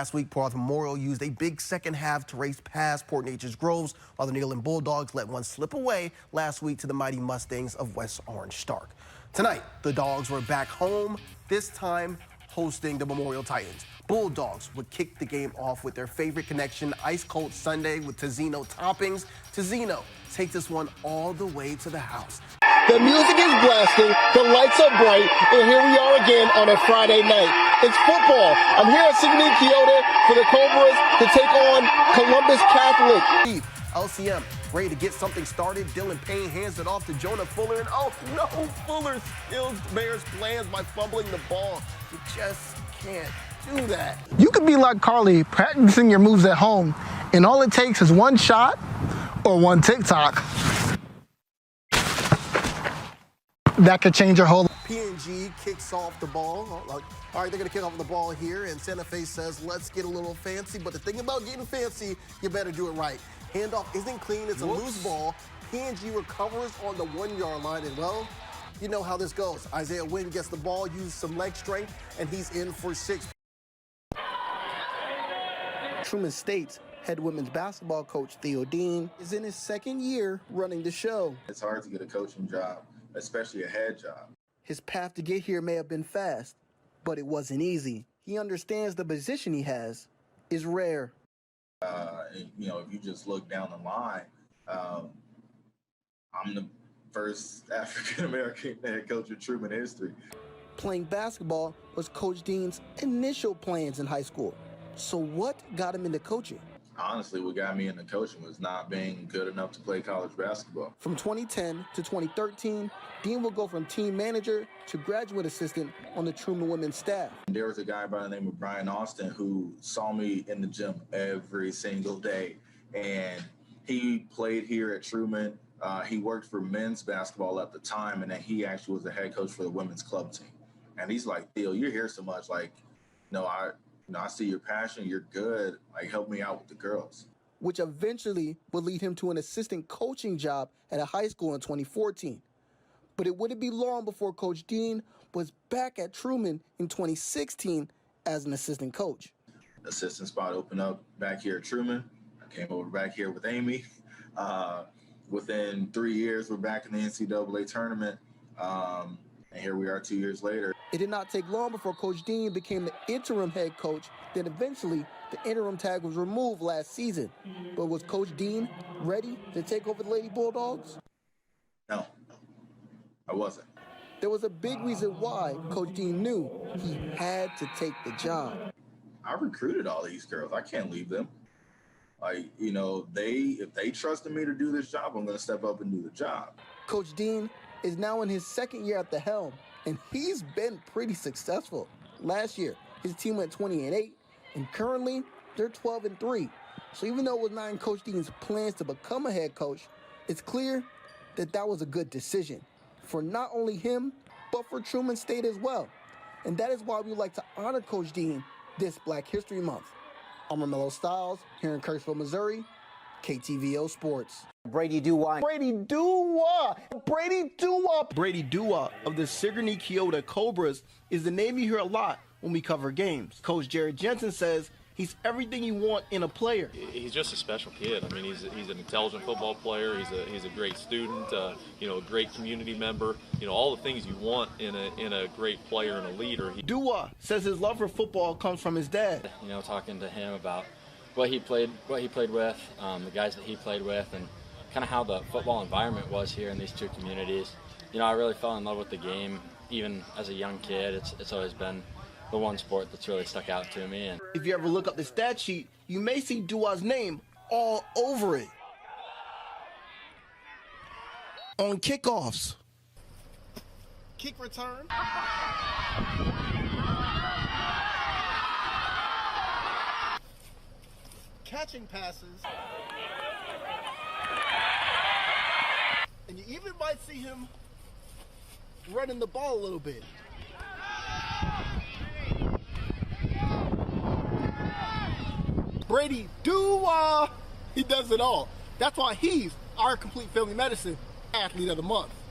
Last week, Port Arthur Memorial used a big second half to race past Port Neches Groves, while the Neyland Bulldogs let one slip away last week to the mighty Mustangs of West Orange Stark. Tonight, the Dogs were back home, this time hosting the Memorial Titans. Bulldogs would kick the game off with their favorite connection, ice cold sundae with Tozino toppings. Tozino takes this one all the way to the house. The music is blasting, the lights are bright, and here we are again on a Friday night. It's football. I'm here at Sigourney Keota for the Cobras to take on Columbus Catholic. LCM ready to get something started. Dylan Payne hands it off to Jonah Fuller, and oh no, Fuller steals Bears' plans by fumbling the ball. You just can't do that. You could be like Carly, practicing your moves at home, and all it takes is one shot or one TikTok. That could change your whole life. PNG kicks off the ball. All right, they're going to kick off the ball here, and Santa Fe says, let's get a little fancy. But the thing about getting fancy, you better do it right. Handoff isn't clean. It's a loose ball. PNG recovers on the 1-yard line, and, well, you know how this goes. Isaiah Wynn gets the ball, uses some leg strength, and he's in for 6. Truman State's head women's basketball coach, Theo Dean, is in his second year running the show. It's hard to get a coaching job, especially a head job. His path to get here may have been fast, but it wasn't easy. He understands the position he has is rare. You know, if you just look down the line, I'm the first African-American head coach in Truman history. Playing basketball was Coach Dean's initial plans in high school. So what got him into coaching? Honestly, what got me into coaching was not being good enough to play college basketball. From 2010 to 2013, Dean will go from team manager to graduate assistant on the Truman women's staff. There was a guy by the name of Brian Austin who saw me in the gym every single day, and he played here at Truman. He worked for men's basketball at the time, and then he actually was the head coach for the women's club team. And he's like, Theo, you're here so much. Like, I see your passion. You're good. Like, help me out with the girls. Which eventually would lead him to an assistant coaching job at a high school in 2014. But it wouldn't be long before Coach Dean was back at Truman in 2016 as an assistant coach. Assistant spot opened up back here at Truman. I came over back here with Amy. Within 3 years, we're back in the NCAA tournament. And here we are 2 years later. It did not take long before Coach Dean became the interim head coach. Then eventually, the interim tag was removed last season. But was Coach Dean ready to take over the Lady Bulldogs? No, I wasn't. There was a big reason why Coach Dean knew he had to take the job. I recruited all these girls. I can't leave them. Like, if they trusted me to do this job, I'm going to step up and do the job. Coach Dean is now in his second year at the helm, and he's been pretty successful. Last year, his team went 20-8, and currently they're 12-3. So even though it was not in Coach Dean's plans to become a head coach, it's clear that that was a good decision for not only him, but for Truman State as well. And that is why we like to honor Coach Dean this Black History Month. I'm Romello Styles here in Kirksville, Missouri, KTVO Sports. Brady Duwa. Brady Duwa! Brady Duwa! Brady Duwa of the Sigourney Keota Cobras is the name you hear a lot when we cover games. Coach Jared Jensen says he's everything you want in a player. He's just a special kid. I mean, he's an intelligent football player. He's a great student. A great community member. All the things you want in a great player and a leader. Duwa says his love for football comes from his dad. Talking to him about what he played with, the guys that he played with, and kind of how the football environment was here in these two communities. I really fell in love with the game, even as a young kid. It's always been the one sport that's really stuck out to me. And if you ever look up the stat sheet, you may see Duwa's name all over it. On kickoffs. Kick return. Catching passes. And you even might see him running the ball a little bit. Brady Duwa, he does it all. That's why he's our Complete Family Medicine Athlete of the Month.